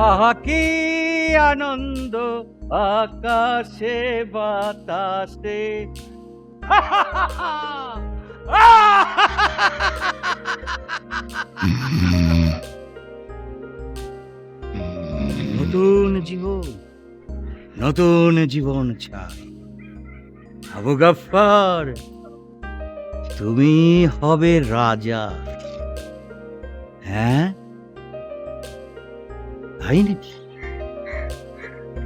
আহা কি আনন্দ আকাশে বাতাসে। নতুন জীবন, নতুন জীবন চাই। আবু গাফফার, তুমি হবে রাজা। হ্যাঁ, তাই নাকি?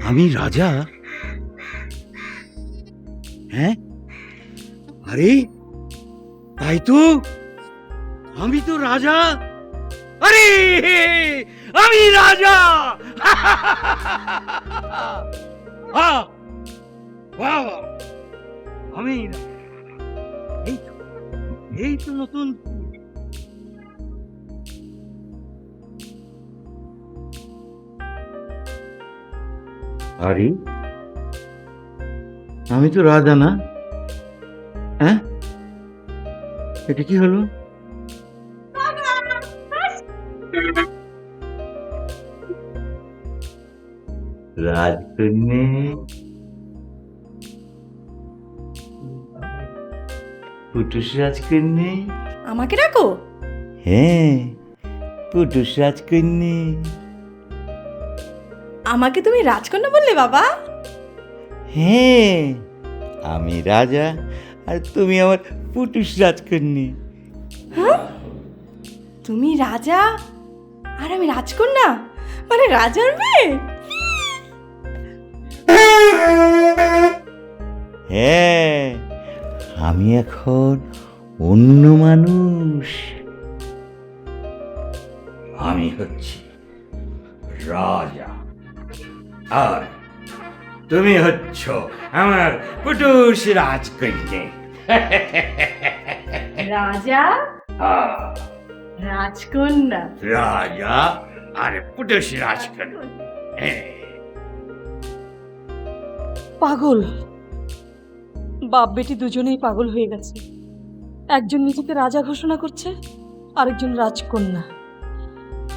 আমি রাজা? হ্যাঁ, আরে তাই তো, আমি তো রাজা। আরে আমি রাজা। বাহ, বাহ, আমি এই তো নতুন। আরে আমি তো রাজা না। হ্যাঁ, এটা কি হলো? রাজকন্যে, পুটুস রাজকন্যে। আমাকে ডাকো? হ্যাঁ, পুটুস রাজকন্যে। আমাকে তুমি রাজকন্যা বললে বাবা? হ্যাঁ, আমি রাজা আর তুমি আমার পুটুস রাজকন্যে। হ্যাঁ, তুমি রাজা আর আমি রাজকন্যা, মানে রাজার মেয়ে। হ্যাঁ, আমি এখন অন্য মানুষ। আমি হচ্ছি রাজা আর তুমি হচ্ছ আমার পুটুস রাজকন্যে। রাজা রাজকন্যা। রাজা আর পুটুস রাজকন্যা। হ্যাঁ। পাগল, বাপ বেটি দুজনেই পাগল হয়ে গেছে। একজন নিজেকে রাজা ঘোষণা করছে, আরেকজন রাজকন্যা।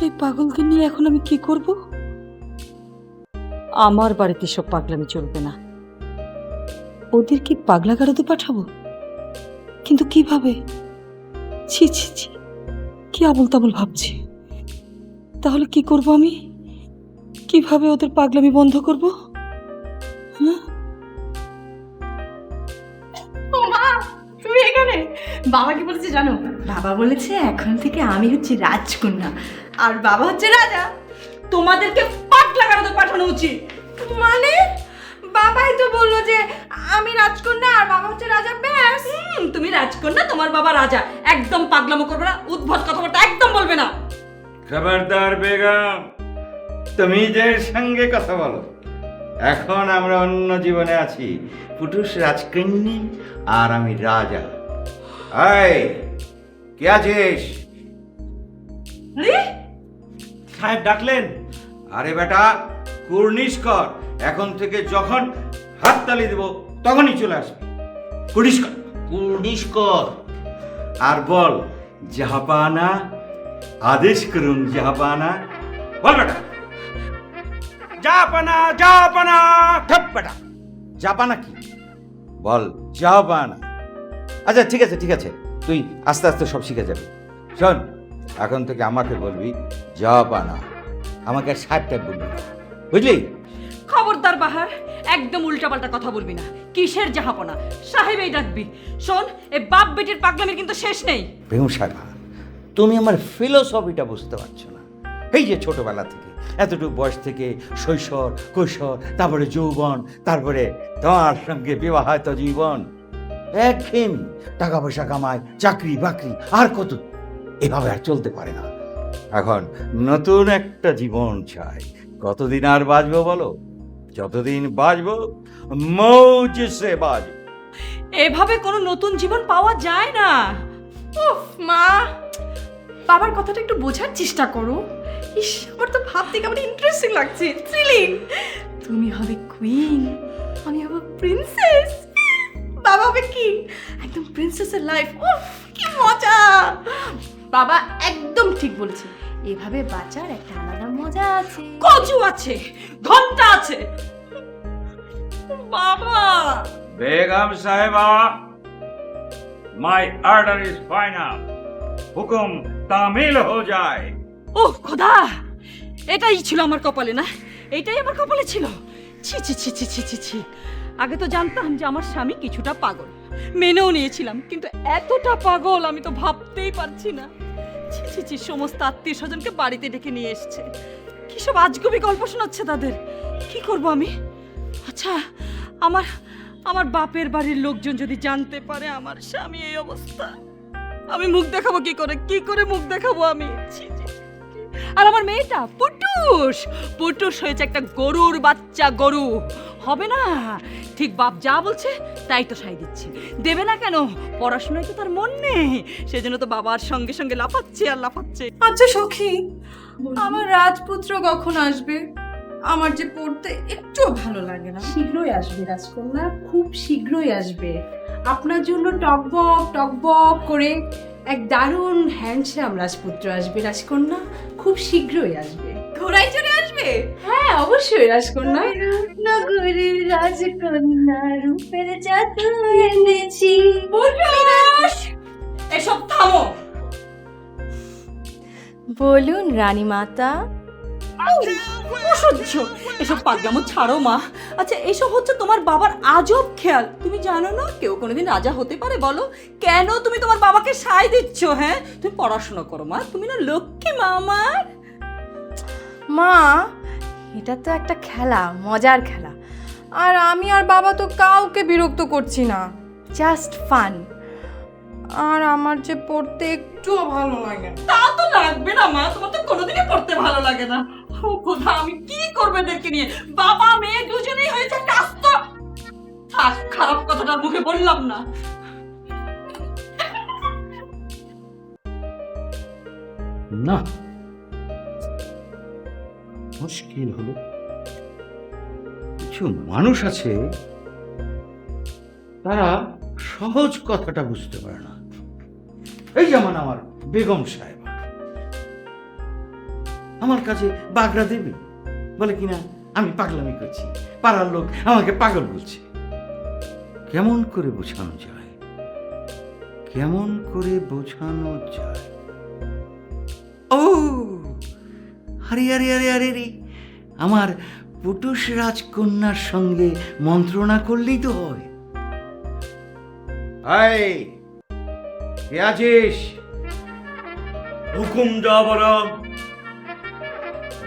এই পাগলকে নিয়ে এখন আমি কি করব? আমার বাড়িতে সব পাগলামি চলবে না। ওদের কি পাগলাগারদে পাঠাবো? কিন্তু কিভাবে? ছি ছি ছি, কি আবল তাবল ভাবছি। তাহলে কি করব আমি? কিভাবে ওদের পাগলামি বন্ধ করব? হ্যাঁ, ও মা, তুমি এখানে? বাবা কি বলেছে জানো? বাবা বলেছে এখন থেকে আমি হচ্ছি রাজকন্যা আর বাবা হচ্ছে রাজা। তোমাদেরকে পাগলাগারদে পাঠানো উচিত। মানে বাবাই তো বললো যে আমি রাজকন্যা আর বাবা হচ্ছে রাজা, ব্যাস। তুমি রাজকন্যা, তোমার বাবা রাজা। একদম পাগলামো করবে না, উদ্ভট কথাবার্তা একদম বলবে না। খবরদার বেগম, তুমি যে সঙ্গে কথা বলো। এখন আমরা অন্য জীবনে আছি। পুটুস রাজকন্যা আর আমি রাজা। এই কে আছিস? সাহেব ডাকলেন? আরে বেটা, কুর্নিশ কর। এখন থেকে যখন হাততালি দেব তখনই চলে আসবি। কুর্নিশ কর, কুর্নিশ কর। আর বল, জাহাপানা, আদেশ করুন জাহাপানা। বল বেটা, জাহাপানা, জাহাপানা। ঠপ বেটা, জাহাপানা কি? বল জাহাপানা। আচ্ছা ঠিক আছে ঠিক আছে, তুই আস্তে আস্তে সব শিখে যাবি। শোন, এখন থেকে আমাকে বলবি জাহাপানা, আমাকে আর সাহেব টাইপ বলবি না, বুঝলি? খবরদার বাহার, একদম উল্টাপাল্টা কথা বলবি না। কিসের জাহাপনা? সাহেবেই ডাকবি। শোন, এই বাপ বেটির পাগলামির কিন্তু শেষ নেই। বেগম সাহেবা, তুমি আমার ফিলোসফিটা বুঝতে পারছো না। এই যে ছোটবেলা থেকে এতটুকু বয়স থেকে শৈশব, কৈশোর, তারপরে যৌবন, তারপরে তোমার সঙ্গে বিবাহিত জীবন, একঘেয়েমি, টাকা পয়সা কামায়, চাকরি বাকরি, আর কত, এভাবে আর চলতে পারে না। এখন নতুন একটা জীবন চাই। কতদিন আর বাঁচবো বলো? যতদিন বাঁচবো মৌজে সে বাঁচবো। এভাবে কোনো নতুন জীবন পাওয়া যায় না। উফ মা, বাবার কথাটা একটু বোঝার চেষ্টা করো। ইস, আমার তো ভাবতে কেমন ইন্টারেস্টিং লাগছে, থ্রিলিং। তুমি হবে কুইন, আমি হব প্রিন্সেস, বাবা হবে কিং। একদম প্রিন্সেসের লাইফ। উফ কি মজা! বাবা একদম ঠিক বলেছে, এভাবে বাঁচার একটা আলাদা মজা আছে। কচু আছে, ঘন্টা আছে। বাবা, বেগম সাহেবা, মাই অর্ডার ইজ ফাইনাল। হুকুম তামিল হো যায়। ও খোদা, এটাই ছিল আমার কপালে না? এটাই আমার কপালে ছিল? ছি ছি ছি ছি ছি ছি ছি। আগে তো জানতাম যে আমার স্বামী কিছুটা পাগল, মেনেও নিয়েছিলাম, কিন্তু এতটা পাগল আমি তো ভাবতেই পারছি না। ছি ছি ছি, সমস্ত আত্মীয় স্বজনকে বাড়িতে ডেকে নিয়ে এসছে, কি সব আজগুবি গল্প শোনাচ্ছে তাদের। কি করব আমি? আচ্ছা, আমার আমার বাপের বাড়ির লোকজন যদি জানতে পারে আমার স্বামী এই অবস্থা, আমি মুখ দেখাবো কি করে? কি করে মুখ দেখাবো আমি? ছি ছি ছি। আর আমার মেয়েটা পুটুস, পুটুস হয়েছে একটা গরুর বাচ্চা, গরু হবে না। ঠিক বাপ যা বলছে তাই তো সাই দিচ্ছে, দেবে না কেন? পড়াশোনায় তো তার মন নেই, সেজন্য তো বাবার সঙ্গে সঙ্গে লাফাচ্ছে আর লাফাচ্ছে। আচ্ছা সখী, আমার রাজপুত্র কখন আসবে? আমার যে পড়তে একটু ভালো লাগে না। শীঘ্রই আসবে রাজকন্যা, খুব শীঘ্রই আসবে। আপনার জন্য টকবক করে এক দারুণ হ্যান্ডসাম রাজপুত্র আসবে রাজকন্যা, খুব শীঘ্রই আসবে। ঘোড়ায় চড়ে আসবে? হ্যাঁ অবশ্যই রাজকন্যা। নগরের রাজকন্যা রূপের জাদু এনেছি। এসব থামো। বলুন রানীমাতা। অসহ্য, এসব পাগলামো ছাড়ো মা। আচ্ছা, এসব হচ্ছে তোমার বাবার আজব খেয়াল। তুমি জানো না কেউ কোনোদিন রাজা হতে পারে? বলো, কেন তুমি তোমার বাবাকে সায় দিচ্ছ? হ্যাঁ, তুমি পড়াশোনা করো মা, তুমি না লক্ষ্মী মা আমার। মা, এটা তো একটা খেলা, মজার খেলা। আর আমি আর বাবা তো কাউকে বিরক্ত করছি না, জাস্ট ফান। আর আমার যে পড়তে একটুও ভালো লাগে না। তা তো লাগবে না মা, তোমার তো কোনোদিনই পড়তে ভালো লাগে না। ও খোদা, আমি কি করবো এদেরকে নিয়ে? বাবা মেয়ে দুজনেই হয়েছে কাস্ত। থাক, খারাপ কথাটা মুখে বললাম না। না, মুশকিল হলো। কিছু মানুষ আছে তারা সহজ কথাটা বুঝতে পারে না। এই যেমন আমার বেগম সাহেবা, আমার কাছে বাগড়া দেবে বলে কিনা আমি পাগলামি করছি, পাড়ার লোক আমাকে পাগল বলছে। কেমন করে বোঝানো যায়? কেমন করে বোঝানো যায়? ও আরে আরে আরে আরে রে, আমার পুটুস রাজকন্যার সঙ্গে মন্ত্রণা করলেই তো হয়। আয়, কে আছিস? হুকুম যা বল।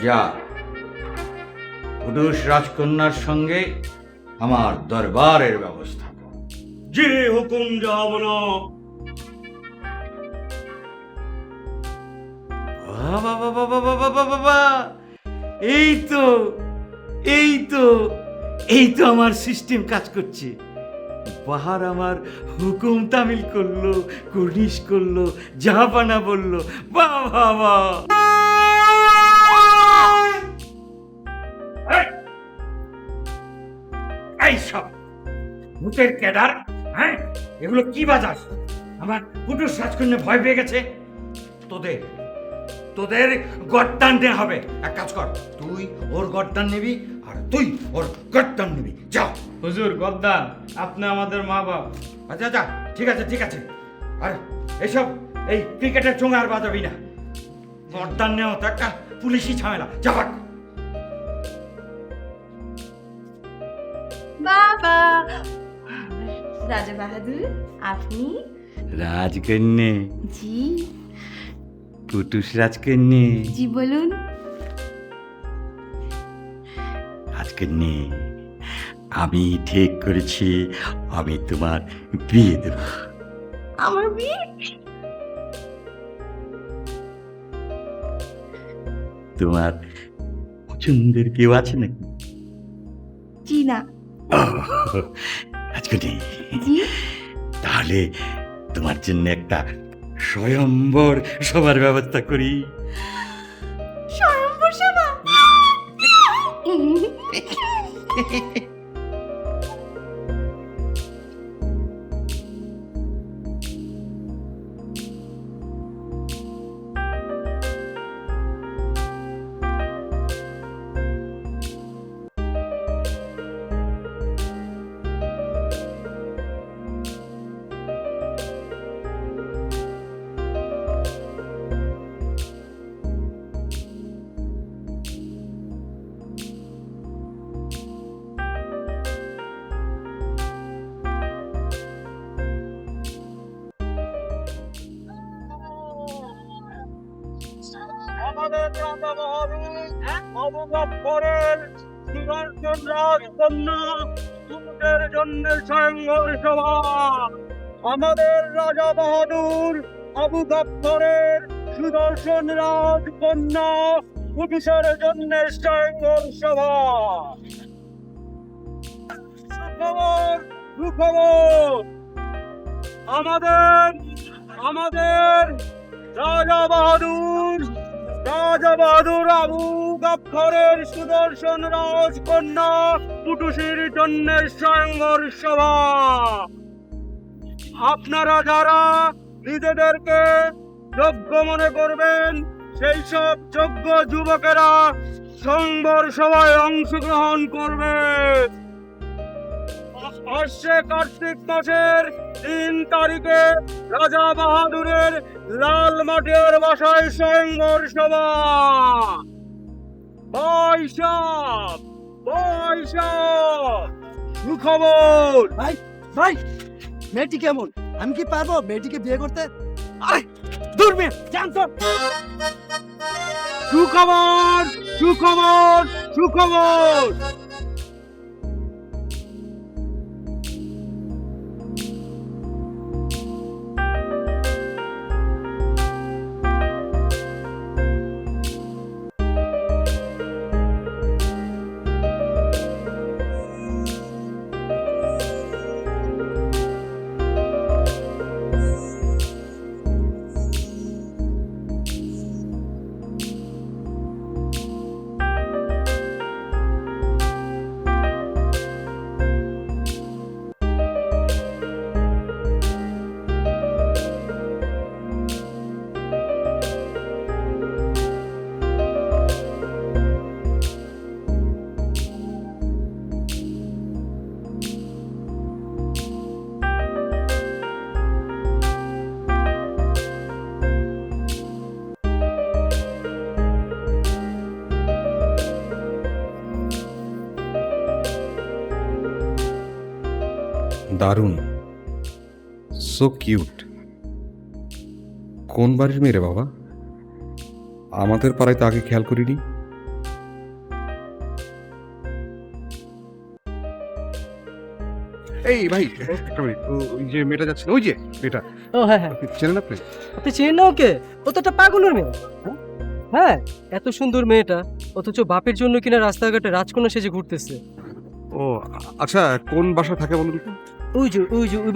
যা, পুটুস রাজকন্যার সঙ্গে আমার দরবারের ব্যবস্থা কর। জি হুকুম যা বল। বাবা বাবা বাবা বাবা বাবা, এই তো এই তো এই তো আমার সিস্টেম কাজ করছে। বাহার আমার হুকুম তামিল করলো, কুর্নিশ করলো, জাহাপানা বললো। বাবা বাবা, এই সব ভূতের কেদার, হ্যাঁ এগুলো কি বাজাস? আমার পুটুস রাজকন্যা ভয় পেয়ে গেছে। তোদের তোদের গর্দান দেওয়া হবে। এক কাজ কর, তুই ওর গর্দান নিবি আর তুই ওর গর্দান নিবি। যাও। হুজুর গদ্দান, আপনি আমাদের মা বাপ। আচ্ছা আচ্ছা, ঠিক আছে ঠিক আছে। আর এসব এই ক্রিকেটের চোঙা আর বাজাবি না। গর্দান নেওয়া তো একটা পুলিশি ঝামেলা। যাবাক। বাবা, রাজা বাহাদুর, আপনি? রাজকন্যে, জি পুটুস রাজকন্যে, জি বলুন। রাজকন্যে, আমি ঠিক করেছি আমি তোমার বিয়ে দেব। আমার বিয়ে? তোমার পছন্দের কেউ আছে নাকি? জি না। রাজকন্যে, জি, তাহলে তোমার জন্য একটা স্বয়ম্বর সবার ব্যবস্থা করি। স্বয়ম্বর সভা? আমাদের রাজা বাহাদুর আবু বকরের সুদর্শন রাজকন্যা পুরুষের জন্য স্বয়ংবর সভা। আমাদের রাজা বাহাদুর আবু বকরের সুদর্শন রাজকন্যা পুরুষের জন্য স্বয়ংবর সভা। সুখবর সুখবর, আমাদের রাজা বাহাদুর আবু বকরের সুদর্শন রাজকন্যা পুটুসির জন্য স্বয়ংবর সভা। আপনারা যারা নিজেদেরকে যোগ্য মনে করবেন সেই সব যোগ্য যুবকেরা স্বয়ংবর সভায় অংশগ্রহণ করবে। আসছে কার্তিক মাসের 3 তারিখে রাজা বাহাদুরের লাল মাটির বাসায় স্বয়ংবর সভা। বৈশাখ সুখবর। ভাই মেয়েটি কেমন? আমি কি পারবো মেয়েটিকে বিয়ে করতে? দূর মেয়ে, জানতো। সুখবর। দারুণ, সো কিউট। কোন বাড়ির মেয়ে রে বাবা? আমাদের পাড়ায় তো আগে খেয়াল করিনি। এই ভাই একটা মিনিট, ওই যে মেয়েটা যাচ্ছে, ওই যে মেয়েটা, ও হ্যাঁ হ্যাঁ, চেনেন আপনি? আপনি চেনেন না ওকে? ও তো একটা পাগলের মেয়ে। হ্যাঁ, এত সুন্দর মেয়েটা অথচ বাপের জন্য কিনা রাস্তাঘাটে রাজকন্যা সেজে ঘুরতেছে। ও আচ্ছা, কোন বাসা থাকে বলুন তো? ওই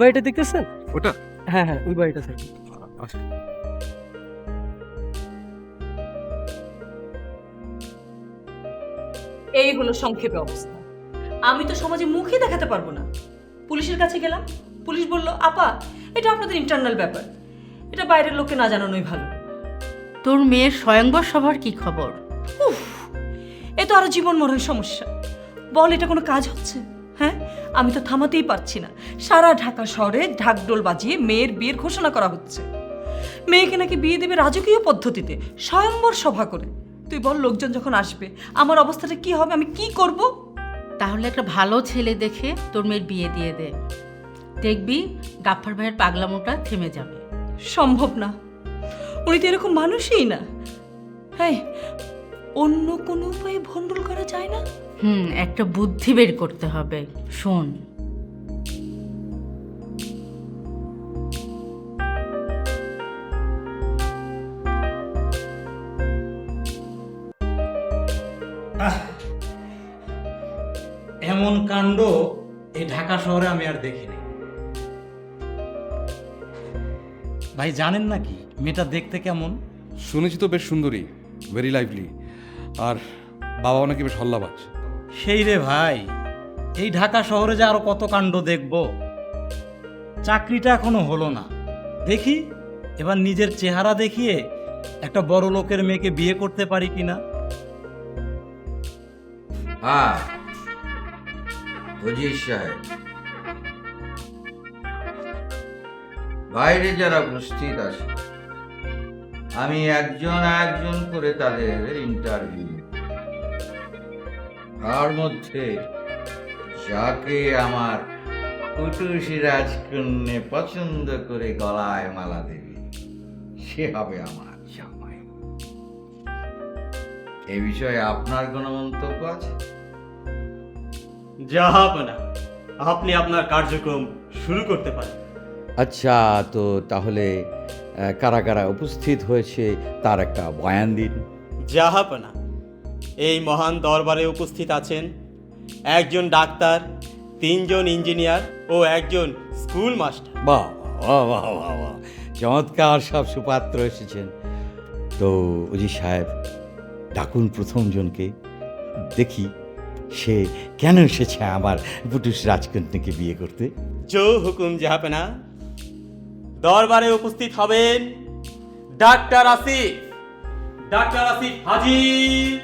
বাড়িটা দেখতেছেন? ওটা? হ্যাঁ হ্যাঁ, ওই বাড়িটা থাকে। আচ্ছা, এই হলো সংক্ষেপে অবস্থা। আমি তো সমাজে মুখে দেখাতে পারবো না। পুলিশের কাছে গেলাম, পুলিশ বলল আপা এটা আপনাদের ইন্টারনাল ব্যাপার, এটা বাইরের লোককে না জানানোই ভালো। তোর মেয়ের স্বয়ংবর সভার কি খবর? উফ, এ তো আরো জীবন মরণ সমস্যা। বল এটা কোনো কাজ হচ্ছে? হ্যাঁ, আমি তো থামাতেই পারছি না। সারা ঢাকা শহরে ঢাকঢোল বাজিয়ে মেয়ের বিয়ের ঘোষণা করা হচ্ছে। মেয়েকে নাকি বিয়ে দেবে রাজকীয় পদ্ধতিতে, স্বয়ংবর সভা করে। তুই বল লোকজন যখন আসবে আমার অবস্থাটা কি হবে, আমি কি করব? তাহলে একটা ভালো ছেলে দেখে তোর মেয়ের বিয়ে দিয়ে দে, দেখবি গাফফার ভাইয়ের পাগলামোটা থেমে যাবে। সম্ভব না, উনি তো এরকম মানুষই না। হ্যাঁ, অন্য কোনো উপায়ে ভণ্ডুল করা যায় না? একটা বুদ্ধি বের করতে হবে, শোন। এমন কাণ্ড এই ঢাকা শহরে আমি আর দেখিনি। ভাই জানেন নাকি মেয়েটা দেখতে কেমন? শুনেছি তো বেশ সুন্দরী, ভেরি লাইভলি, আর বাবাও নাকি বেশ হল্লাবাজ। সেই রে ভাই, এই ঢাকা শহরে যে আরো কত কাণ্ড দেখব। চাকরিটা এখনো হলো না, দেখি এবার নিজের চেহারা দেখিয়ে একটা বড় লোকের মেয়েকে বিয়ে করতে পারি কিনা। হ্যাঁ বুঝিস সাহেব, বাইরে যারা উপস্থিত আছে আমি একজন একজন করে তাদের ইন্টারভিউ, তার মধ্যে যাকে আমার কুটুসি রাজকন্যা পছন্দ করে গলায় মালা দেবে সে হবে আমার জামাই। এই বিষয়ে আপনার কোনো মন্তব্য আছে? জাহাপনা, আপনি আপনার কার্যক্রম শুরু করতে পারেন। আচ্ছা, তো তাহলে কারা কারা উপস্থিত হয়েছে তার একটা বয়ান দিন। জাহাপনা, এই মহান দরবারে উপস্থিত আছেন একজন ডাক্তার, 3 জন ইঞ্জিনিয়ার ও একজন স্কুল মাস্টার। বাহ বাহ বাহ বাহ বাহ, চমৎকার সব সুপাত্র এসেছেন। তো অজি সাহেব, ডাকুন প্রথম জনকে, দেখি সে কেন এসেছে আমার পুটুস রাজকন্যাকে বিয়ে করতে। জো হুকুম জাহাপনা। দরবারে উপস্থিত হবেন ডাক্তার আসিফ। ডাক্তার আসিফ হাজির।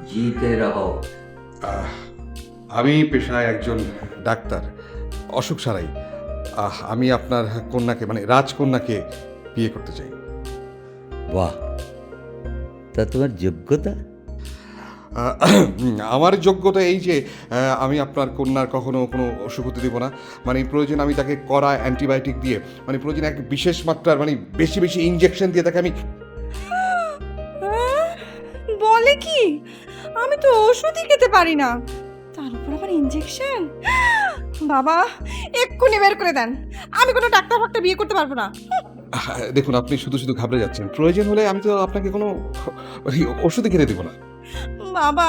জিতে রহো। আমি পেশায় একজন ডাক্তার, অসুখ সারাই। আমি আপনার কন্যাকে মানে রাজকন্যাকে বিয়ে করতে চাই। বাহ, তা তোমার যোগ্যতা? আমার যোগ্যতা এই যে আমি আপনার কন্যার কখনো কোনো অসুখ হতে দেবো না। মানে প্রয়োজন আমি তাকে কড়া অ্যান্টিবায়োটিক দিয়ে, মানে প্রয়োজন এক বিশেষ মাত্রার মানে বেশি বেশি ইনজেকশন দিয়ে তাকে আমি। বলে কি? আমি তো ওষুধই খেতে পারি না, তার উপর আবার ইনজেকশন। বাবা, এক্ষুনি বের করে দেন, আমি কোনো ডাক্তার ফাক্তার বিয়ে করতে পারবো না। দেখুন, আপনি শুধু শুধু ঘাবড়ে যাচ্ছেন। প্রয়োজন হলে আমি তো আপনাকে কোনো ওষুধই খেতে দেবো না। বাবা,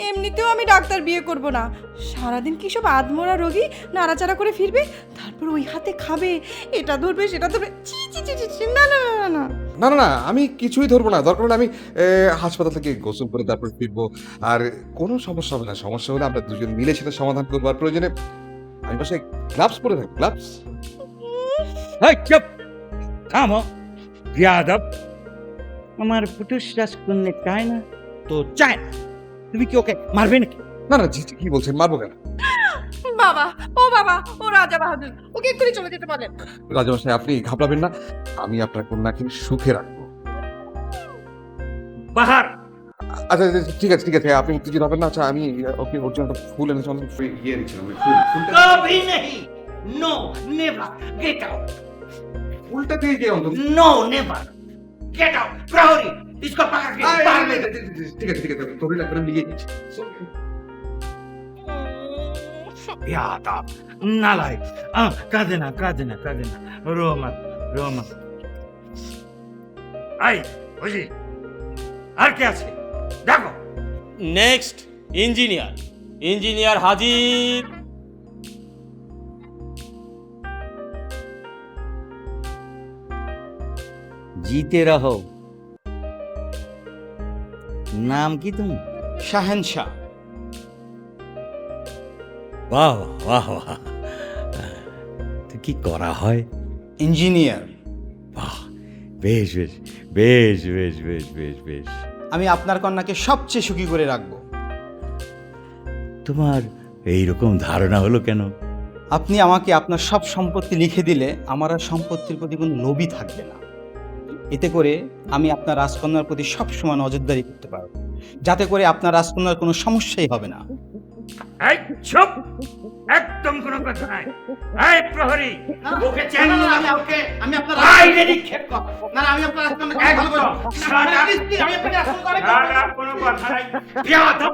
এমনিতেও আমি ডাক্তার বিয়ে করব না। সারাদিন কি সব আধমরা রোগী নাড়াচাড়া করে ফিরবে, তারপর ওই হাতে খাবে, এটা ধরবে সেটা ধরবে। চি চি চি চি, না না না না না। না না না, আমি কিছুই ধরবো না। দরকার হলে আমি হাসপাতাল থেকে গোসল করে তারপর ফিরবো। আর কোনো সমস্যা হবে না। সমস্যা হলে আমরা দুজন মিলে সেটা সমাধান করবো। আর প্রয়োজনে আমি পাশে গ্লাভস পরে থাকি। গ্লাভস। এই চুপ, থামো বিয়াদব। আমার পুটুস রাজকন্যা চায় না তো চায় না, তুমি কি ওকে মারবে নাকি? না না, জি জি, কি বলছেন? মারবো কেন? বাবা, ও বাবা, ও রাজা বাহাদুর, ওকে এক্ষুনি চলে যেতে বলেন। রাজামশাই, আপনি ঘাবড়াবেন না। আমি আপনার কন্যাকে সুখে রাখবো। বাহার। আচ্ছা আচ্ছা, ঠিক আছে ঠিক আছে, আপনি উত্তেজিত হবেন না। আচ্ছা, আমি ওকে ওর জন্য একটা ফুল এনেছি, আমাকে ইয়ে দিচ্ছিলাম। ফুলটা কভি नहीं, नो नेवर, गेट आउट। ফুলটা দিয়ে যে অন্তত। No never, get out. प्रहरी, इसको पकड़ के बाहर ले दो। ঠিক আছে ঠিক আছে, তোরই লাগবে, আমি নিয়ে দিচ্ছি। यादव, नालायक। काঁদে না, रो मत। आई, বুঝি আর কে আছে? দেখো। Next engineer. ইঞ্জিনিয়ার হাজির। जीते रहो। नाम की तुम? শাহেনশাহ। वाह वाह वाह, তো কি করা হয়? ইঞ্জিনিয়ার। বাহ, বেশ বেশ বেশ বেশ বেশ বেশ বেশ। আমি আপনার কন্যাকে সবচেয়ে সুখী করে রাখবো। তোমার এইরকম ধারণা হলো কেন? আপনি আমাকে আপনার সব সম্পত্তি লিখে দিলে আমার আর সম্পত্তির প্রতি কোনো লোভই থাকবে না। এতে করে আমি আপনার রাজকন্যার প্রতি সবসময় নজরদারি করতে পারবো, যাতে করে আপনার রাজকন্যার কোনো সমস্যাই হবে না। এই চুপ, একদম কোনো কথা নাই। এই প্রহরী, ওকে চেনো না? আমি আপনার বাইরে নিক্ষেপ কর। না আমি আপনার রাজকন্যাকে একদম কোনো কথা নাই। বিয়াদব।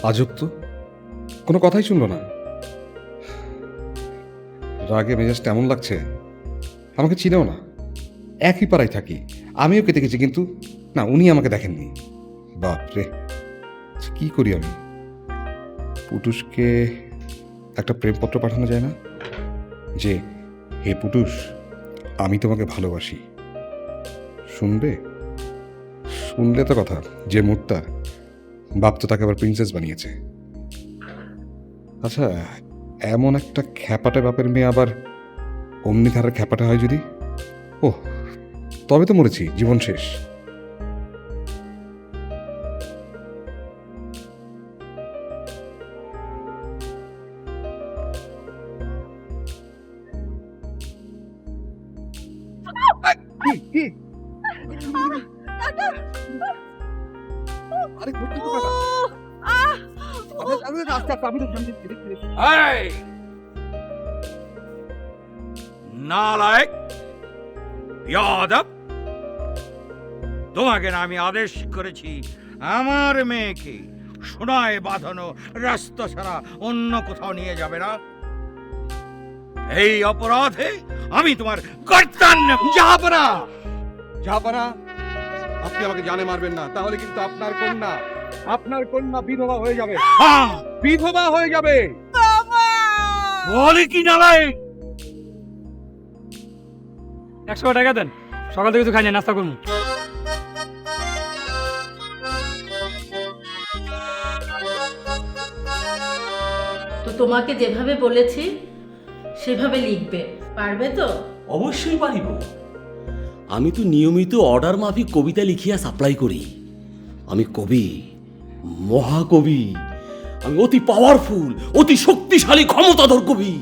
আজব তো, কোনো কথাই শুনলো না। রাগে মেজাজ তেমন লাগছে, আমাকে চিনেও না। একই পাড়ায় থাকি, আমিও ওকে দেখেছি, কিন্তু না, উনি আমাকে দেখেননি। বাপরে, কি করি আমি? পুটুসকে একটা প্রেমপত্র পাঠানো যায় না, যে হে পুটুস, আমি তোমাকে ভালোবাসি। শুনবে? শুনলে তো কথা, যে মুহূর্তে বাপ তো তাকে আবার প্রিন্সেস বানিয়েছে। আচ্ছা, এমন একটা খ্যাপাটে বাপের মেয়ে আবার অমনি ধারার খ্যাপাটা হয় যদি, ও তবে তো মরেছি, জীবন শেষ। আরে এই! নালায়েক, বেয়াদব! তোমাকে না আমি আদেশ করেছি আমার মেয়েকে সোনায় বাঁধানো রাস্তা ছাড়া অন্য কোথাও নিয়ে যাবে না? এই অপরাধে আমি তোমার গর্দান নেব। জাহাপনা, জাহাপনা, আপনি আমাকে জানে মারবেন না, তাহলে কিন্তু আপনার কন্যা বিধবা হয়ে যাবে, হ্যাঁ, বিধবা হয়ে যাবে। বলে কি নালায়েক? 100 টাকা দেন, সকাল থেকে কিছু খাই না, নাস্তা করবো। তো তোমাকে যেভাবে বলেছি সেভাবে লিখবে, পারবে তো? অবশ্যই পারিব। আমি তো নিয়মিত অর্ডার মাফিক কবিতা লিখিয়া সাপ্লাই করি। আমি কবি, মহাকবি, আমি অতি পাওয়ারফুল, অতি শক্তিশালী, ক্ষমতাধর কবি।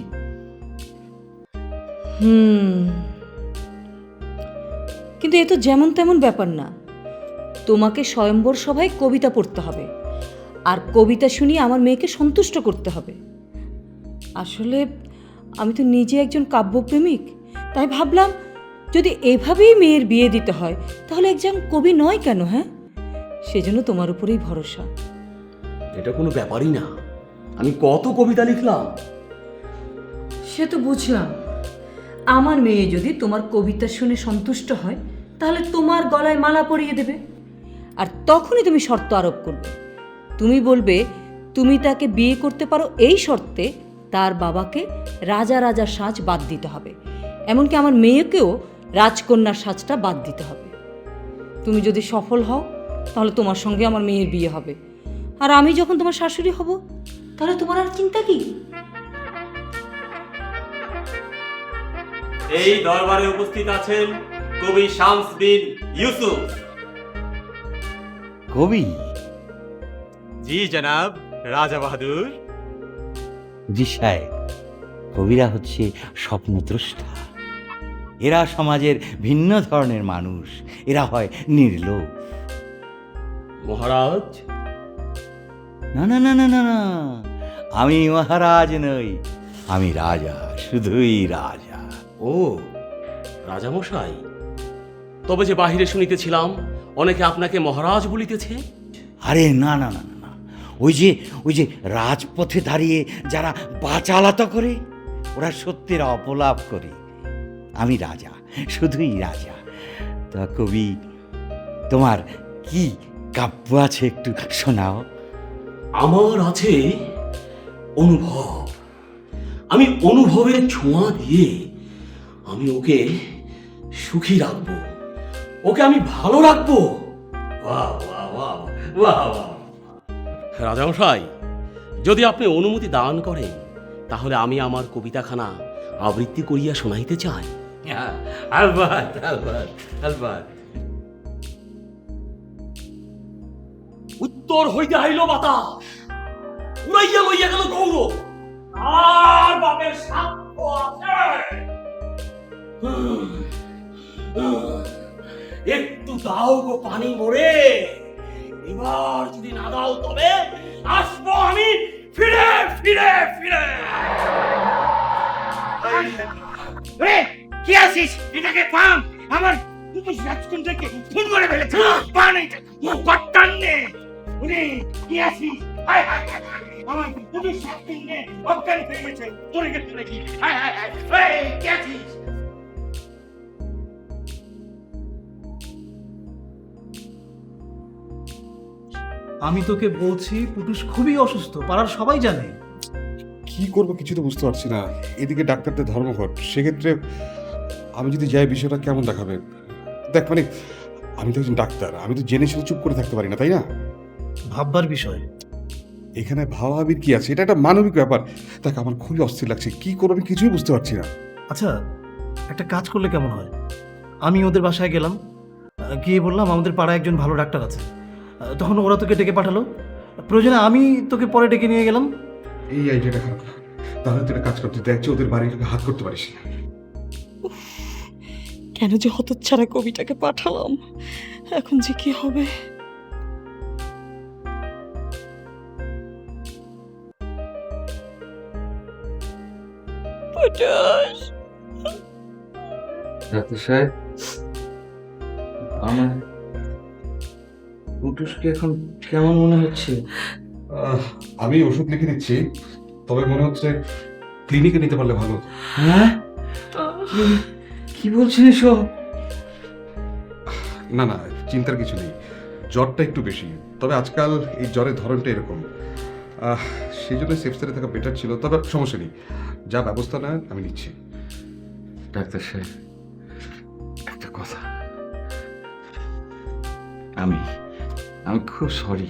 কিন্তু এ তো যেমন তেমন ব্যাপার না। তোমাকে স্বয়ম্বর সভায় কবিতা পড়তে হবে, আর কবিতা শুনিয়ে আমার মেয়েকে সন্তুষ্ট করতে হবে। আসলে আমি তো নিজে একজন কাব্যপ্রেমিক, তাই ভাবলাম যদি এভাবেই মেয়ের বিয়ে দিতে হয় তাহলে একজন কবি নয় কেন? হ্যাঁ, সেজন্য তোমার উপরেই ভরসা। এটা কোনো ব্যাপারই না, আমি কত কবিতা লিখলাম। সে তো বুঝলাম। আমার মেয়ে যদি তোমার কবিতা শুনে সন্তুষ্ট হয় তাহলে তোমার গলায় মালা পরিয়ে দেবে, আর তখনই তুমি শর্ত আরোপ করবে। তুমি বলবে তুমি তাকে বিয়ে করতে পারো এই শর্তে তার বাবাকে রাজা রাজার সাজ বাদ দিতে হবে, এমনকি আমার মেয়েকেও রাজকন্যার সাজটা বাদ দিতে হবে। তুমি যদি সফল হও তাহলে তোমার সঙ্গে আমার মেয়ের বিয়ে হবে, আর আমি যখন তোমার শাশুড়ি হব তাহলে তোমার আর চিন্তা কি? এই দরবারে উপস্থিত আছেন কবি শামস বিন ইউসুফ। কবি? জি জনাব, রাজা বাহাদুর। জি সাহেব, কবিরা হচ্ছে স্বপ্নদ্রষ্টা। এরা সমাজের ভিন্ন ধরনের মানুষ, এরা হয় নির্লোভ। মহারাজ, না না না না না না, আমি মহারাজ নই, আমি রাজা, শুধুই রাজা। ও রাজামশাই, তবে যে বাহিরে শুনিতেছিলাম অনেকে আপনাকে মহারাজ বলিতেছে। আরে না না না না না, ওই যে রাজপথে দাঁড়িয়ে যারা বাচালাতো করে ওরা সত্যের অপলাপ করে। আমি রাজা, শুধুই রাজা। তা কবি, তোমার কি কাব্য আছে একটু শোনাও। আমার আছে অনুভব। আমি অনুভবের ছোঁয়া দিয়ে আমি ওকে সুখী রাখবো, ওকে আমি ভালো রাখবো। বাহ বাহ বাহ বাহ বাহ। রাজামশাই, যদি আপনি অনুমতি দান করেন তাহলে আমি আমার কবিতাখানা আবৃত্তি করিয়া শোনাইতে চাই। আলবাত আলবাত আলবাত। উত্তর হইতে আইল বাতাস, উড়াইয়া লইয়া গেল গৌরব, আর বাপের সাক্ষ্য আছে। একটু দাও গো পানি মোরে, এবার যদি না দাও তবে আসবো আমি ফিরে ফিরে ফিরে। কি আছিস? এটাকে পাম আমার রাজকুণ্ডকে খুন করে ফেলেছে। পানি কট্টান্নে উনি কি আছিস? হায় হায় হায়, আমার পুলিশ রাজকুণ্ডে অজ্ঞান হয়ে গেছে, পড়ে গেছে নাকি? হায় হায় হায়, এই কি আছিস? আমি তোকে বলছি পুটুস খুবই অসুস্থ, পাড়ার সবাই জানে। কি করবো কিছু তো বুঝতে পারছি না। এদিকে ডাক্তারদের ধর্মঘট, সেক্ষেত্রে আমি যদি যাই বিষয়টা কেমন দেখাবে? দেখ মানে আমি তো একজন ডাক্তার, আমি তো জেনে শুধু চুপ করে থাকতে পারি না, তাই না? ভাববার বিষয়। এখানে ভাবাভাবির কি আছে? এটা একটা মানবিক ব্যাপার। দেখ আমার খুবই অস্থির লাগছে, কি করবো আমি কিছুই বুঝতে পারছি না। আচ্ছা, একটা কাজ করলে কেমন হয়? আমি ওদের বাসায় গেলাম, গিয়ে বললাম আমাদের পাড়ায় একজন ভালো ডাক্তার আছে। তখন ওরা তোকে ডেকে পাঠালো, প্রয়োজনে আমি তোকে পরে ডেকে নিয়ে গেলাম। এই আইডিয়াটা খারাপ না। তাহলে তুই একটা কাজ করতে দেখছি, ওদের বাড়ির হাত করতে পারিস না। কেন যে হতচ্ছাড়া কবিটাকে পাঠালাম, এখন যে কি হবে? পটাশ, ডাক্তার সাহেব, আমার পুটুসকে এখন কেমন মনে হচ্ছে? আমি ওষুধ লিখে দিচ্ছি, তবে মনে হচ্ছে ক্লিনিকে নিতে পারলে ভালো হতো। হ্যাঁ, কি বলছেন এসব? না না, চিন্তার কিছু নেই, জ্বরটা একটু বেশি, তবে আজকাল এই জ্বরের ধরনটা এরকম, সেই জন্য সেফ সাইডে থাকা বেটার ছিল। তবে সমস্যা নেই, যা ব্যবস্থা নেয় আমি নিচ্ছি। ডাক্তার সাহেব, একটা কথা, আমি খুব সরি।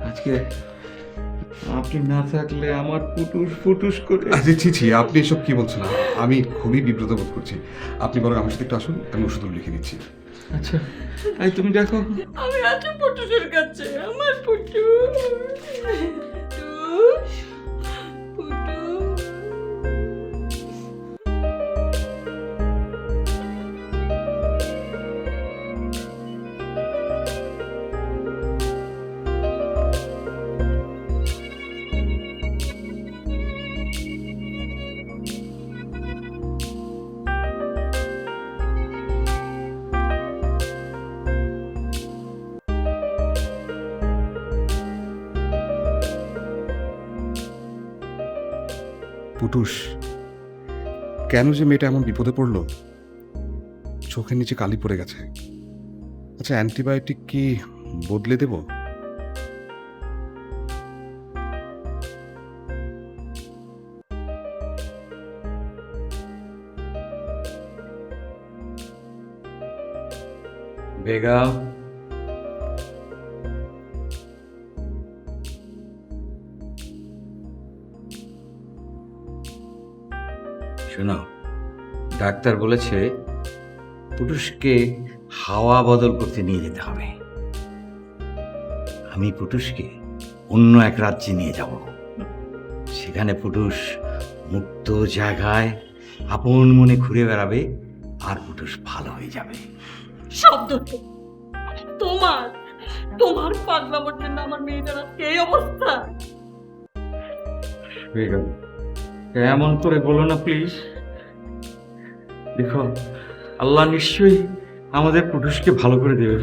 আজকে আপনি না থাকলে আমার ফুটুস করে। আচ্ছা ছি ছি, আপনি এসব কি বলছেন? আমি খুবই বিব্রত বোধ করছি। আপনি বরং আমার সাথে একটু আসুন, আমি ওষুধ লিখে দিচ্ছি। আচ্ছা, এই তুমি দেখো। আমি আছি পটুসের কাছে, আমার পুটু। পুটুস, কেন যে মেয়েটা এমন বিপদে পড়লো? চোখের নিচে কালি পড়ে গেছে। আচ্ছা, অ্যান্টিবায়োটিক কি বদলে দেব? বেগম, শোনো, ডাক্তার বলেছে পুটুসকে হাওয়া বদল করতে নিয়ে যেতে হবে। আমি পুটুসকে অন্য এক রাজ্যে নিয়ে যাব। সেখানে পুটুস মুক্ত জায়গায় আপন মনে ঘুরে বেড়াবে, আর পুটুস ভালো হয়ে যাবে। শব্দ তোমার তোমার পাগলামোর জন্য আমার মেয়েটার আজকে এই অবস্থা। বেগম, এমন করে বলো না প্লিজ। দেখো, আল্লাহ নিশ্চয়ই আমাদের পুটুসকে ভালো করে দেবে।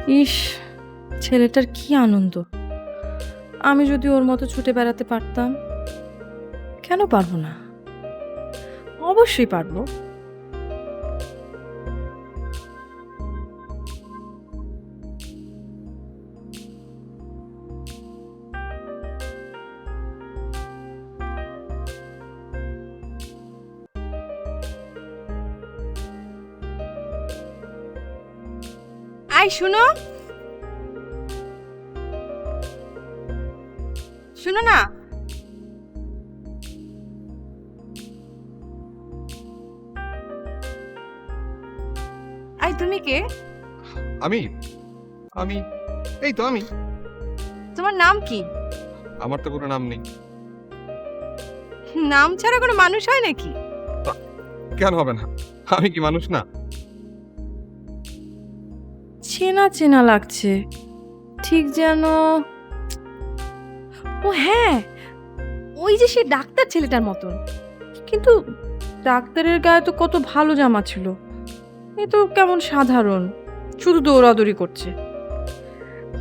ইস, ছেলেটার কি আনন্দ। আমি যদি ওর মতো ছুটে বেড়াতে পারতাম। কেন পারবো না? অবশ্যই পারবো। আই শুনো, শুনো না। আই তুমি কে? আমি আমি এই তো আমি। তোমার নাম কি? আমার তো কোনো নাম নেই। নাম ছাড়া কোনো মানুষ হয় নাকি? কেন হবে না? আমি কি মানুষ না? চেনা চেনা লাগছে, ঠিক যেন। ও হ্যাঁ, ওই যে সে ডাক্তার ছেলেটার মতন। কিন্তু ডাক্তারের গায়ে তো কত ভালো জামা ছিল, এ তো কেমন সাধারণ, শুধু দৌড়াদৌড়ি করছে।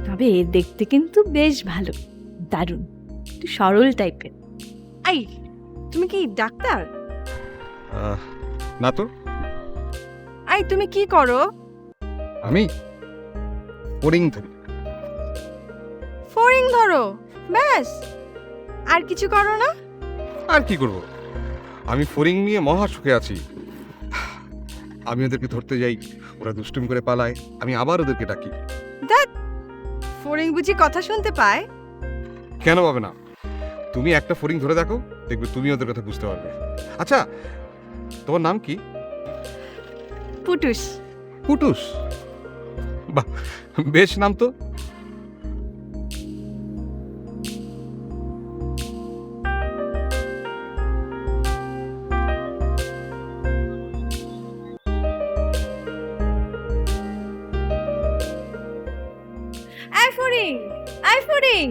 তবে দেখতে কিন্তু বেশ ভালো, দারুণ, একটু সরল টাইপের। আই তুমি কি ডাক্তার? না তো। আই তুমি কি করো? আমি ফড়িং ধরি। ফড়িং ধরো? ব্যাস, আর কিছু করো না? আর কি করব? আমি ফড়িং নিয়ে মহা সুখে আছি। আমি ওদেরকে ধরতে যাই, ওরা দুষ্টুমি করে পালায়, আমি আবার ওদেরকে ডাকি। দেখ, ফড়িং বুঝি কথা শুনতে পায়? কেন পাবে না? তুমি একটা ফড়িং ধরে দেখো, দেখবে তুমি ওদের কথা বুঝতে পারবে। আচ্ছা, তোমার নাম কি? পুটুস। পুটুস? বাহ, বেশ নাম তো। আই ফড়িং, আই ফড়িং,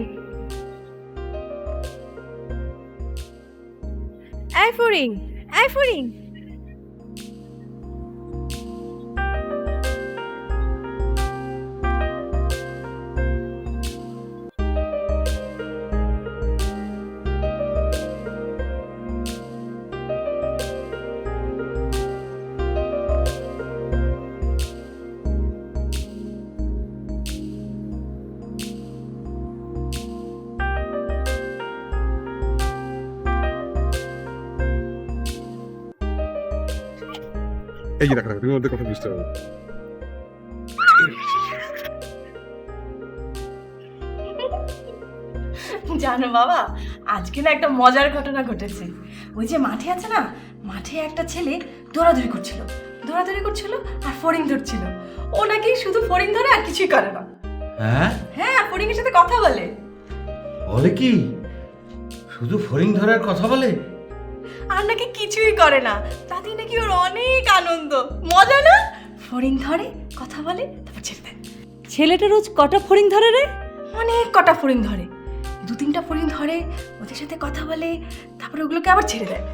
আই ফড়িং, আই ফড়িং। এই যে দেখো, তুমি ওদের কথা বুঝতে পারবে। জানো বাবা, আজকে না একটা মজার ঘটনা ঘটেছে। ওই যে মাঠে আছে না, মাঠে একটা ছেলে দৌড়াদৌড়ি করছিল, দৌড়াদৌড়ি করছিল আর ফড়িং ধরছিল। ও নাকি শুধু ফড়িং ধরে আর কিছুই করে না। হ্যাঁ, হ্যাঁ, ফড়িং এর সাথে কথা বলে। বলে কি? শুধু ফড়িং ধরার কথা বলে? আর নাকি কিছুই করে না, তাতেই নাকি ওর অনেক আনন্দ। মজা না? ফড়িং ধরে, কথা বলে, তারপর ছেড়ে দেয়। ছেলেটা রোজ কটা ফড়িং ধরে রে? অনেক কটা ফড়িং ধরে, 2-3টা ফড়িং ধরে, ওদের সাথে কথা বলে, তারপর ওগুলোকে আবার ছেড়ে দেয়।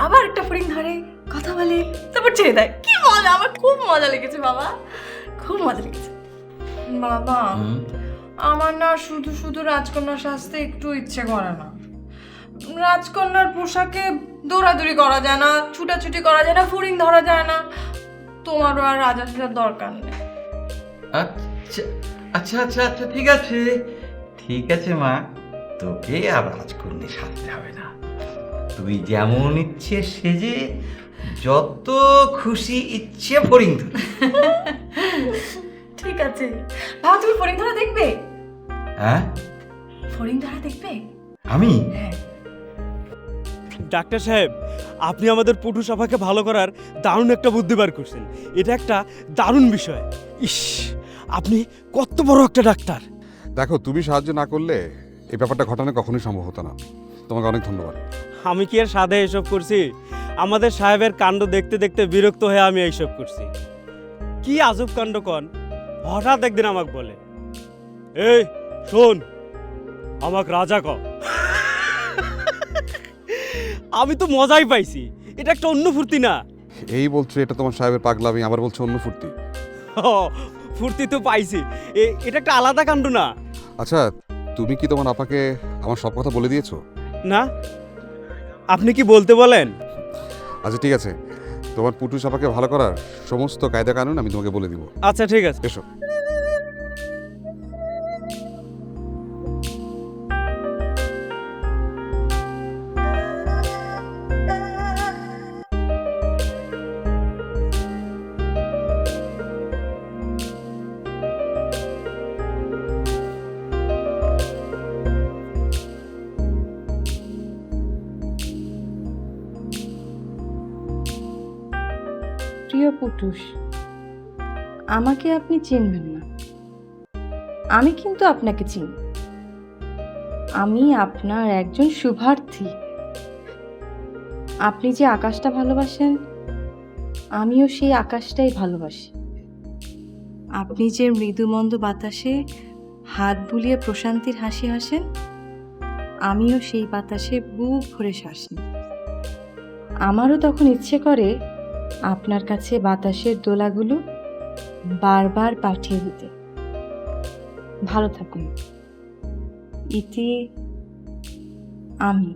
আবার একটা ফড়িং ধরে, কথা বলে, তারপর ছেড়ে দেয়। কি মজা! আমার খুব মজা লেগেছে বাবা, খুব মজা লেগেছে। বাবা, আমার না শুধু শুধু রাজকন্যার সাজতে একটু ইচ্ছে করে না। রাজকন্যার পোশাকে দৌড়াদৌড়ি করা যায় না, ছুটাছুটি করা যায় না, ফড়িং ধরা যায় না। তোমারও আর রাজা সাজার দরকার নেই। আচ্ছা আচ্ছা আচ্ছা আচ্ছা, ঠিক আছে ঠিক আছে মা, তোকে আর রাজকন্যা সাজতে হবে না। তুই যেমন ইচ্ছে সেজে যত খুশি ইচ্ছে ফড়িং ধর। ঠিক আছে বাবা, তুমি ফড়িং ধরা দেখবে? হ্যাঁ, ফড়িং ধরা দেখবে? আমি? হ্যাঁ। ডাক্তার সাহেব, আপনি আমাদের পটু সভাকে ভালো করার দারুণ একটা বুদ্ধি বার করছেন। এটা একটা দারুণ বিষয়। ইস, আপনি কত বড় একটা ডাক্তার! দেখো, তুমি সাহায্য না করলে এই ব্যাপারটা ঘটানো কখনোই সম্ভব হতো না। তোমাকে অনেক ধন্যবাদ। আমি কি আর সাধে এসব করছি? আমাদের সাহেবের কাণ্ড দেখতে দেখতে বিরক্ত হয়ে আমি এইসব করছি। কি আজব কাণ্ড কন! হঠাৎ একদিন আমাকে বলে, এই শোন, আমাকে রাজা কর। আমি তো মজাই পাইছি। এটা একটা অন্য ফুর্তি না? এই বলছো এটা তোমার সাহেবের পাগলামি, আবার বলছো অন্য ফুর্তি। ফুর্তি তো পাইছি, এটা একটা আলাদা কাণ্ড না? আচ্ছা, তুমি কি তোমার আপাকে আমার সব কথা বলে দিয়েছো? না, আপনি কি বলতে বলেন? আচ্ছা ঠিক আছে, তোমার পুটুস আপাকে ভালো করার সমস্ত কায়দা কানুন আমি তোমাকে বলে দিব। আচ্ছা ঠিক আছে। এসো। প্রিয় পুটুস, আমাকে আপনি চিনবেন না, আমি কিন্তু আপনাকে চিনি। আমি আপনার একজন শুভার্থী। আপনি যে আকাশটা ভালোবাসেন, আমিও সেই আকাশটাই ভালোবাসি। আপনি যে মৃদুমন্দ বাতাসে হাত বুলিয়ে প্রশান্তির হাসি হাসেন, আমিও সেই বাতাসে বুক ভরে শ্বাস নিই। আমারও তখন ইচ্ছে করে আপনার কাছে বাতাসের দোলাগুলো বারবার পাঠিয়ে দিতে। ভালো থাকুন। ইতি আমি।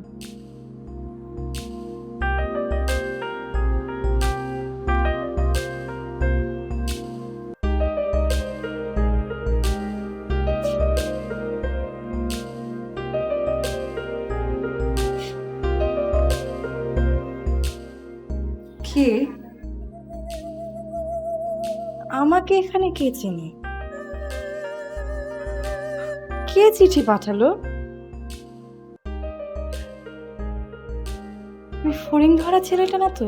কে? আমাকে এখানে কে চেনে? কে চিঠি পাঠালো? ওই ফড়িং ধরা ছেলেটা না তো?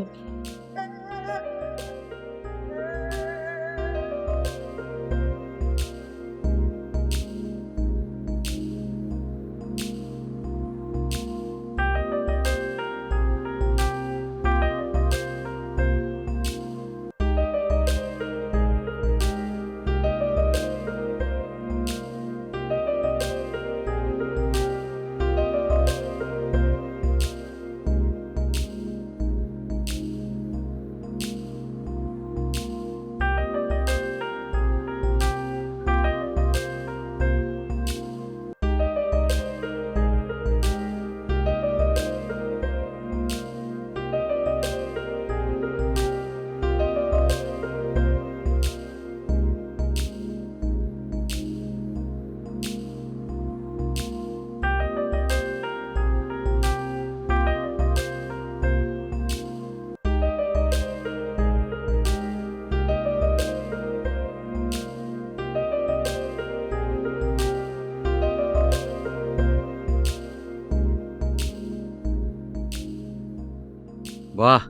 বাহ,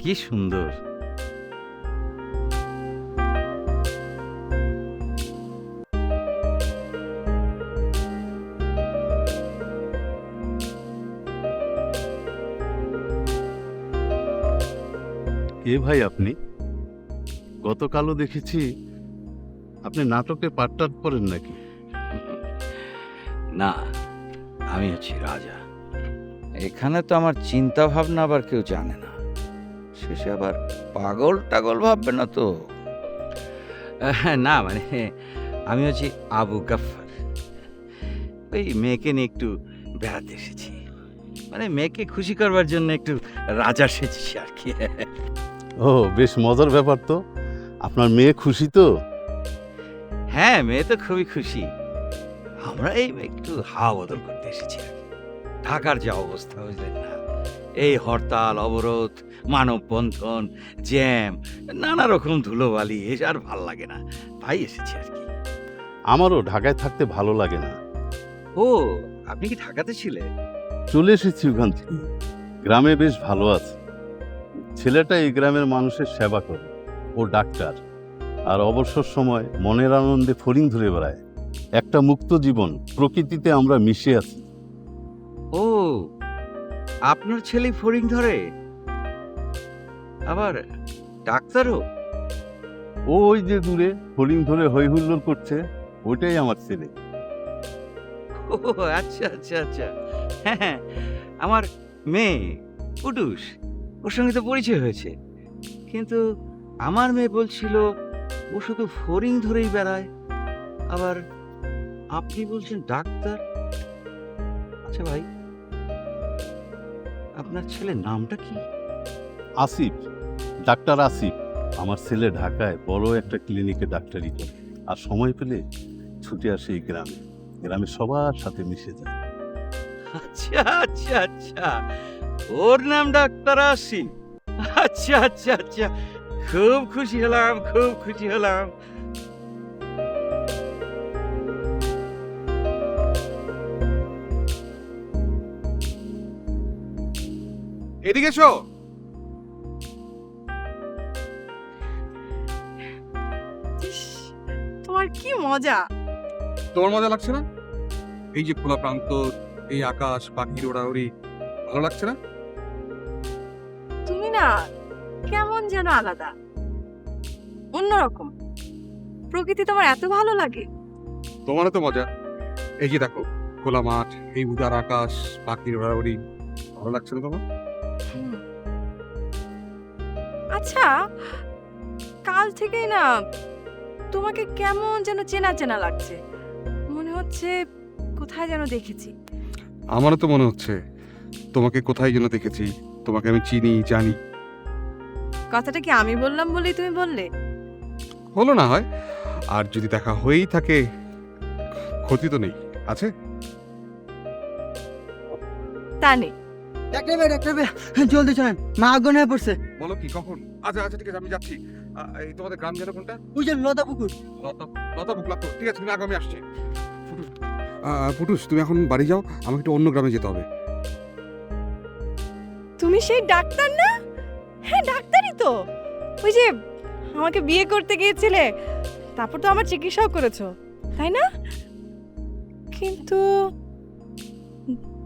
কি সুন্দর! কে ভাই আপনি? গতকালও দেখেছি আপনি নাটকে পাঠটাট করেন নাকি? না, আমি হচ্ছি রাজা। এখানে তো আমার চিন্তা ভাবনা আবার কেউ জানে না। শেষে আবার পাগল টাগল ভাববে না তো? না মানে আমি হচ্ছি আবু গাফফার। ওই মেয়েকে নিয়ে একটু বেড়াতে এসেছি, মানে মেয়েকে খুশি করবার জন্য একটু রাজা সেজেছি আর কি। ও, বেশ মজার ব্যাপার তো। আপনার মেয়ে খুশি তো? হ্যাঁ, মেয়ে তো খুবই খুশি। আমরা এই একটু হাওয়া বদল করতে এসেছি আর কি। ঢাকার যে অবস্থা, বুঝলেন না, এই হরতাল, অবরোধ, মানববন্ধন, জ্যাম, নানা রকম ধুলোবালি, এসে আর ভাল লাগে না, তাই এসেছি আর কি। আমারও ঢাকায় থাকতে ভালো লাগে না। ও, আপনি কি ঢাকাতে ছিলেন? চলে এসেছি ওখান থেকে। গ্রামে বেশ ভালো আছে। ছেলেটা এই গ্রামের মানুষের সেবা করে, ও ডাক্তার, আর অবসর সময় মনের আনন্দে ফড়িং ধরে বেড়ায়। একটা মুক্ত জীবন, প্রকৃতিতে আমরা মিশে আছি। ও, আপনার ছেলে ফড়িং ধরে, আবার ডাক্তারও? ওই যে দূরে ফড়িং ধরে হই হুল্লোড় করছে, ওইটাই আমার ছেলে। ও আচ্ছা আচ্ছা আচ্ছা, হ্যাঁ হ্যাঁ, আমার মেয়ে পুটুস, ওর সঙ্গে তো পরিচয় হয়েছে। কিন্তু আমার মেয়ে বলছিল ও শুধু ফড়িং ধরেই বেড়ায়, আবার আপনি বলছেন ডাক্তার। আচ্ছা ভাই, আপনার ছেলের নামটা কি? আসিফ, ডাক্তার আসিফ। আমার ছেলে ঢাকায় বড় একটা ক্লিনিকে ডাক্তারি করে, আর সময় পেলে ছুটে আসে এই গ্রামে। গ্রামে সবার সাথে মিশে যায়। আচ্ছা আচ্ছা আচ্ছা, ওর নাম ডাক্তার আসিফ। আচ্ছা আচ্ছা আচ্ছা, খুব খুশি হলাম, খুব খুশি হলাম। এদিকে এসো। তোমার কি মজা! তোমার মজা লাগছে না? এই যে খোলা প্রান্ত, এই আকাশ, পাখির ওড়াউড়ি, ভালো লাগছে না? তুমি না কেমন যেন আলাদা, অন্যরকম। প্রকৃতি তোমার এত ভালো লাগে? তোমারও তো মজা। এই যে দেখো, খোলা মাঠ, এই উদার আকাশ, পাখির ওড়াউড়ি, ভালো লাগছে না তোমার? আচ্ছা, কাল থেকেই না তোমাকে কেমন যেন চেনা চেনা লাগছে। মনে হচ্ছে কোথায় যেন দেখেছি। আমারও তো মনে হচ্ছে তোমাকে কোথায় যেন দেখেছি, তোমাকে আমি চিনি, জানি। কথাটা কি আমি বললাম বলেই তুমি বললে? হলো না হয়, আর যদি দেখা হয়েই থাকে ক্ষতি তো নেই, আছে? তা নেই। ডাক্তার ভাই, জলদি চলেন, মা আগুন হয়ে পড়ছে। বলো কি, কখন? আচ্ছা আচ্ছা, ঠিক আছে, আমি যাচ্ছি। এই তোমাদের গ্রাম যেন কোনটা? ওই যে লতা পুকুর। লতা বুকলা তো, ঠিক আছে, তুমি আগে, আমি আসছি। পুটুস, তুমি এখন বাড়ি যাও, আমাকে একটু অন্য গ্রামে যেতে হবে। তুমি সেই ডাক্তার না? হ্যাঁ, ডাক্তারই তো। ওই যে আমাকে বিয়ে করতে গিয়েছিলে, তারপর তো আমার চিকিৎসাও করেছো, তাই না? কিন্তু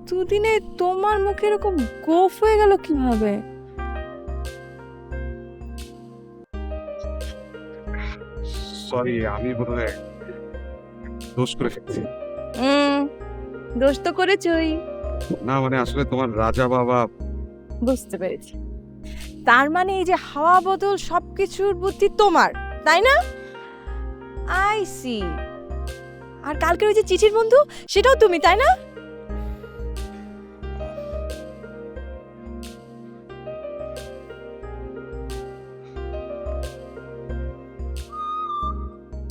দুদিনে তোমার মুখে এরকম গোফ হয়ে গেল কিভাবে? সরি, আমি বোধহয় দোষ করে ফেলছি। দোষ তো করেছই। না মানে আসলে তোমার রাজা বাবা। বুঝতে পেরেছি। তার মানে এই যে হাওয়া বদল সবকিছুর বুদ্ধি তোমার, তাই না? I C. আর কালকের ওই যে চিঠির বন্ধু, সেটাও তুমি, তাই না?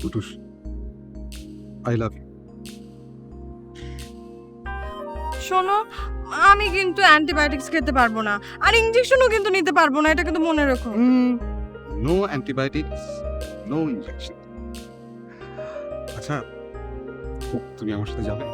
Putus, I love you. শোনো, আমি কিন্তু অ্যান্টিবায়োটিক্স খেতে পারবো না, আর ইনজেকশনও কিন্তু নিতে পারবো না, এটা কিন্তু মনে রেখো। No antibiotics, no injection. আচ্ছা, তুমি আমার সাথে যাবে?